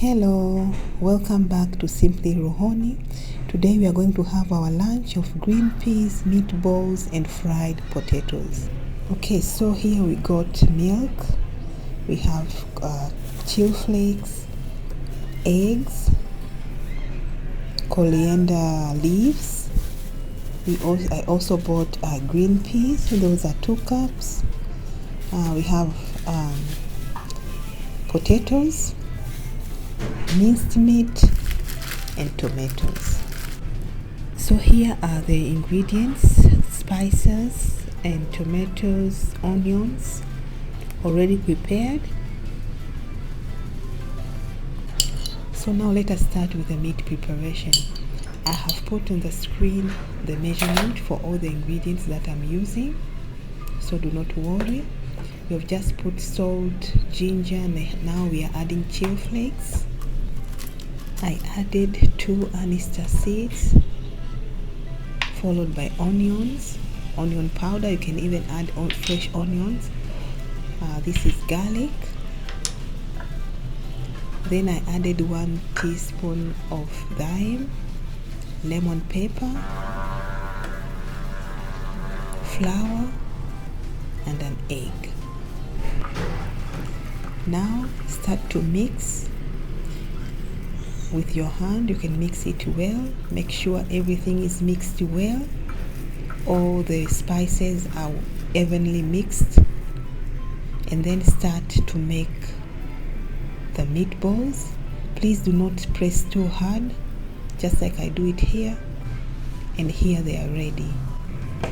Hello, welcome back to Simply Ruhoni. Today we are going to have our lunch of green peas, meatballs and fried potatoes. Okay, so here we got milk, we have chili flakes, eggs, coriander leaves. I also bought green peas, those are 2 cups. We have potatoes, minced meat and tomatoes. So here are the ingredients: spices and tomatoes, onions already prepared. So now let us start with the meat preparation. I have put on the screen the measurement for all the ingredients that I'm using, so do not worry. We have just put salt, ginger, and now we are adding chili flakes. I added 2 anise seeds, followed by onions, onion powder. You can even add fresh onions. This is garlic. Then I added 1 teaspoon of thyme, lemon pepper, flour, and an egg. Now start to mix. With your hand, you can mix it well. Make sure everything is mixed well. All the spices are evenly mixed. And then start to make the meatballs. Please do not press too hard, just like I do it here. And here they are ready.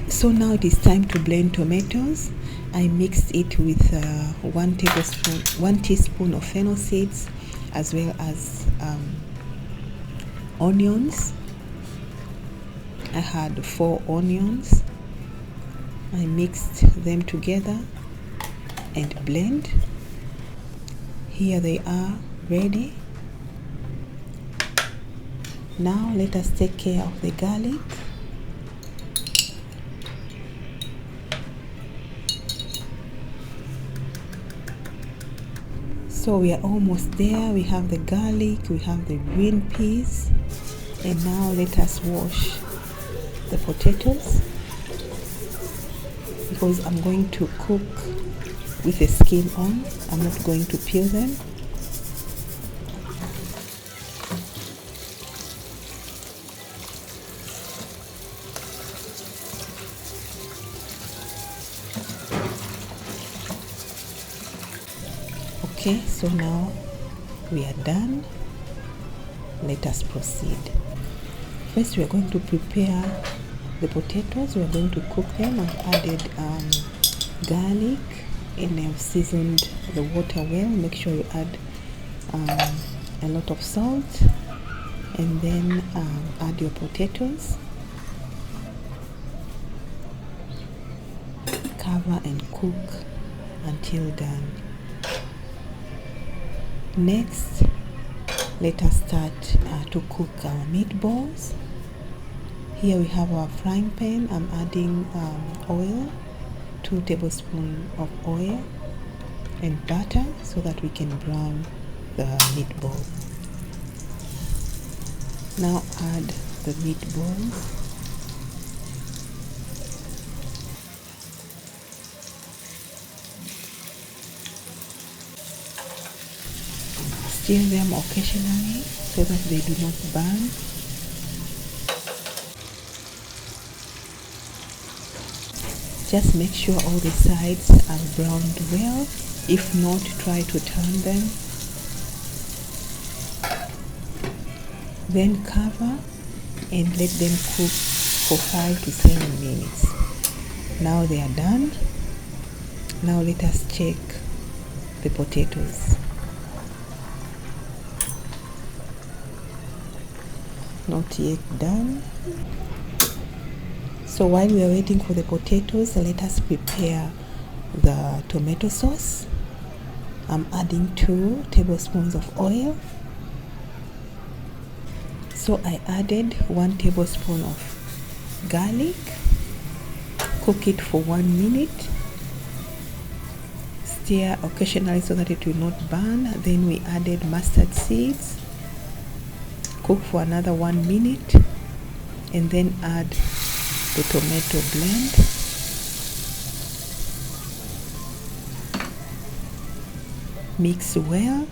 So now it is time to blend tomatoes. I mixed it with 1 teaspoon of fennel seeds, as well as onions. I had 4 onions. I mixed them together and blend. Here they are ready. Now let us take care of the garlic. So we are almost there. We have the garlic, we have the green peas, and now let us wash the potatoes, because I'm going to cook with the skin on. I'm not going to peel them. Okay, so now we are done. Let us proceed. First, we are going to prepare the potatoes. We are going to cook them. I've added garlic, and I've seasoned the water well. Make sure you add a lot of salt, and then add your potatoes. Cover and cook until done. Next, let us start to cook our meatballs. Here we have our frying pan. I'm adding oil, 2 tablespoons of oil and butter, so that we can brown the meatballs. Now add the meatballs. Stir them occasionally so that they do not burn. Just make sure all the sides are browned well. If not, try to turn them. Then cover and let them cook for 5 to 7 minutes. Now they are done. Now let us check the potatoes. Not yet done. So while we are waiting for the potatoes, let us prepare the tomato sauce. I'm adding 2 tablespoons of oil. So I added 1 tablespoon of garlic. Cook it for 1 minute. Stir occasionally so that it will not burn. Then we added mustard seeds. Cook for another 1 minute, and then add the tomato blend. Mix well.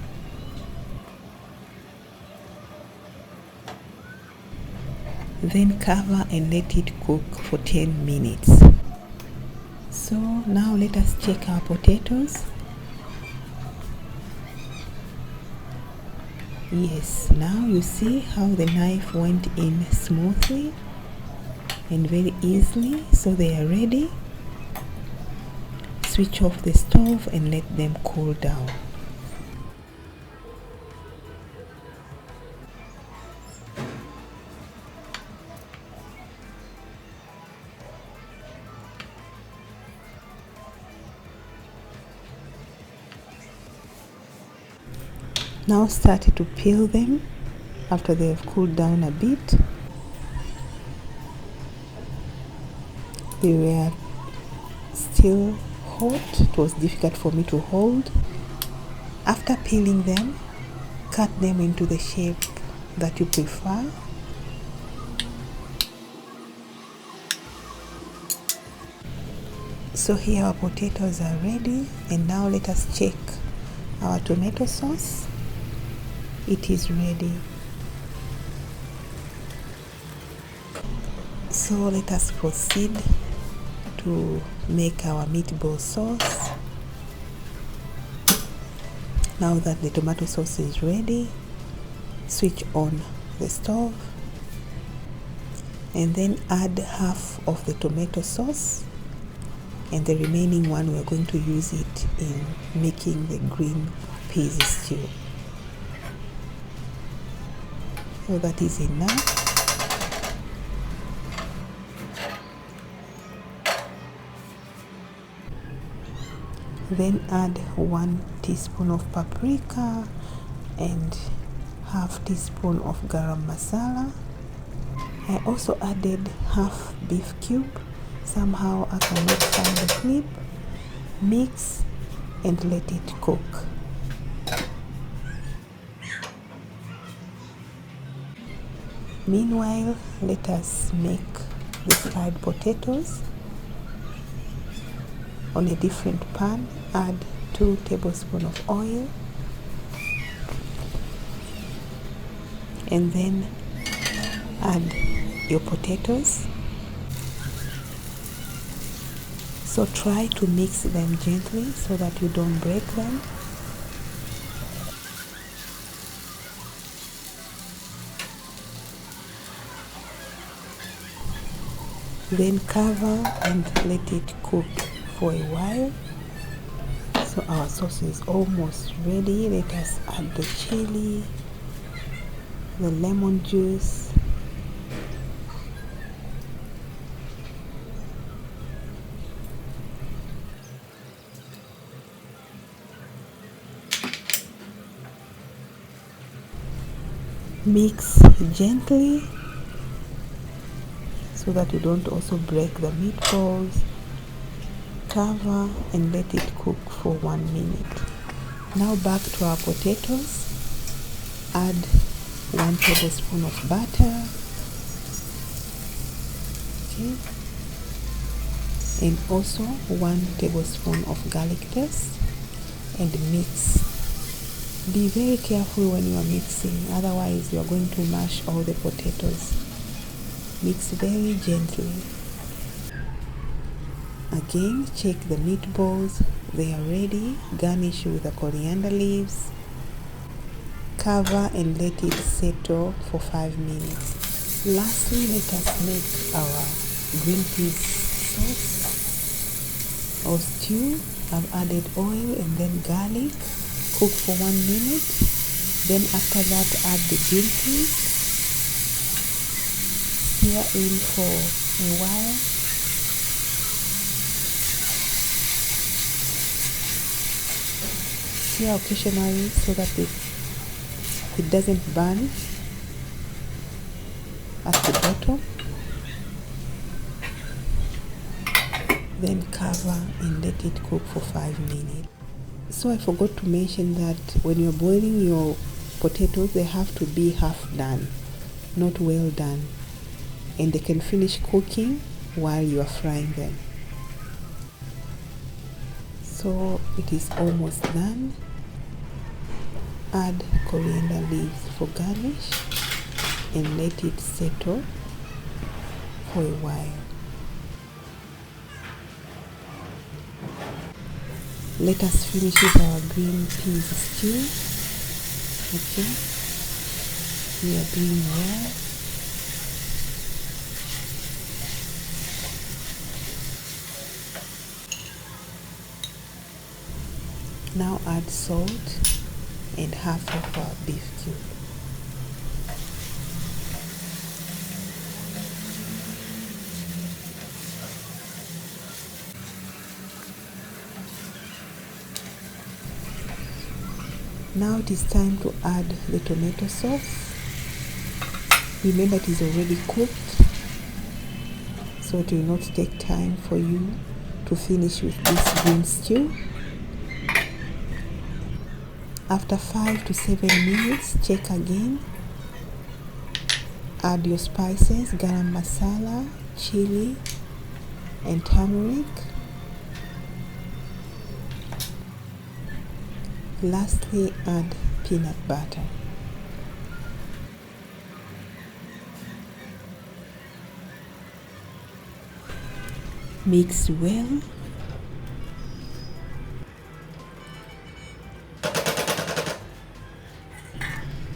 Then cover and let it cook for 10 minutes. So now let us check our potatoes. Yes, now you see how the knife went in smoothly and very easily, so they are ready. Switch off the stove and let them cool down. Now start to peel them after they have cooled down a bit. They were still hot. It was difficult for me to hold. After peeling them, cut them into the shape that you prefer. So here our potatoes are ready, and now let us check our tomato sauce. It is ready. So let us proceed to make our meatball sauce. Now that the tomato sauce is ready, switch on the stove and then add half of the tomato sauce, and the remaining one we are going to use it in making the green peas stew. So that is enough. Then add 1 teaspoon of paprika and half teaspoon of garam masala. I also added half beef cube. Somehow I cannot find the clip. Mix and let it cook. Meanwhile, let us make the fried potatoes. On a different pan, add 2 tablespoons of oil, and then add your potatoes. So try to mix them gently so that you don't break them. Then cover and let it cook for a while. So our sauce is almost ready. Let us add the chili, the lemon juice, mix gently so that you don't also break the meatballs. Cover and let it cook for 1 minute. Now back to our potatoes. Add 1 tablespoon of butter. Okay. And also 1 tablespoon of garlic paste, and mix. Be very careful when you are mixing, otherwise you are going to mash all the potatoes. Mix very gently. Again, check the meatballs. They are ready. Garnish with the coriander leaves. Cover and let it settle for 5 minutes. Lastly, let us make our green peas sauce or stew. I've added oil and then garlic. Cook for 1 minute. Then after that, add the green peas. Stir in for a while. Stir occasionally so that it doesn't burn at the bottom. Then cover and let it cook for 5 minutes. So I forgot to mention that when you're boiling your potatoes, they have to be half done, not well done, and they can finish cooking while you are frying them. So it is almost done. Add coriander leaves for garnish and let it settle for a while. Let us finish with our green peas stew. Okay, we are doing well. Now add salt and half of our beef cube. Now it is time to add the tomato sauce. Remember, it is already cooked, so it will not take time for you to finish with this green stew. After 5 to 7 minutes, check again. Add your spices, garam masala, chili, and turmeric. Lastly, add peanut butter. Mix well.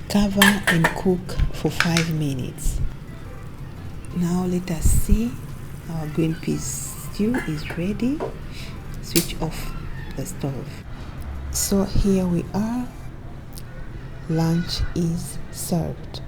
Cover and cook for 5 minutes. Now let us see. Our green peas stew is ready. Switch off the stove. So here we are. Lunch is served.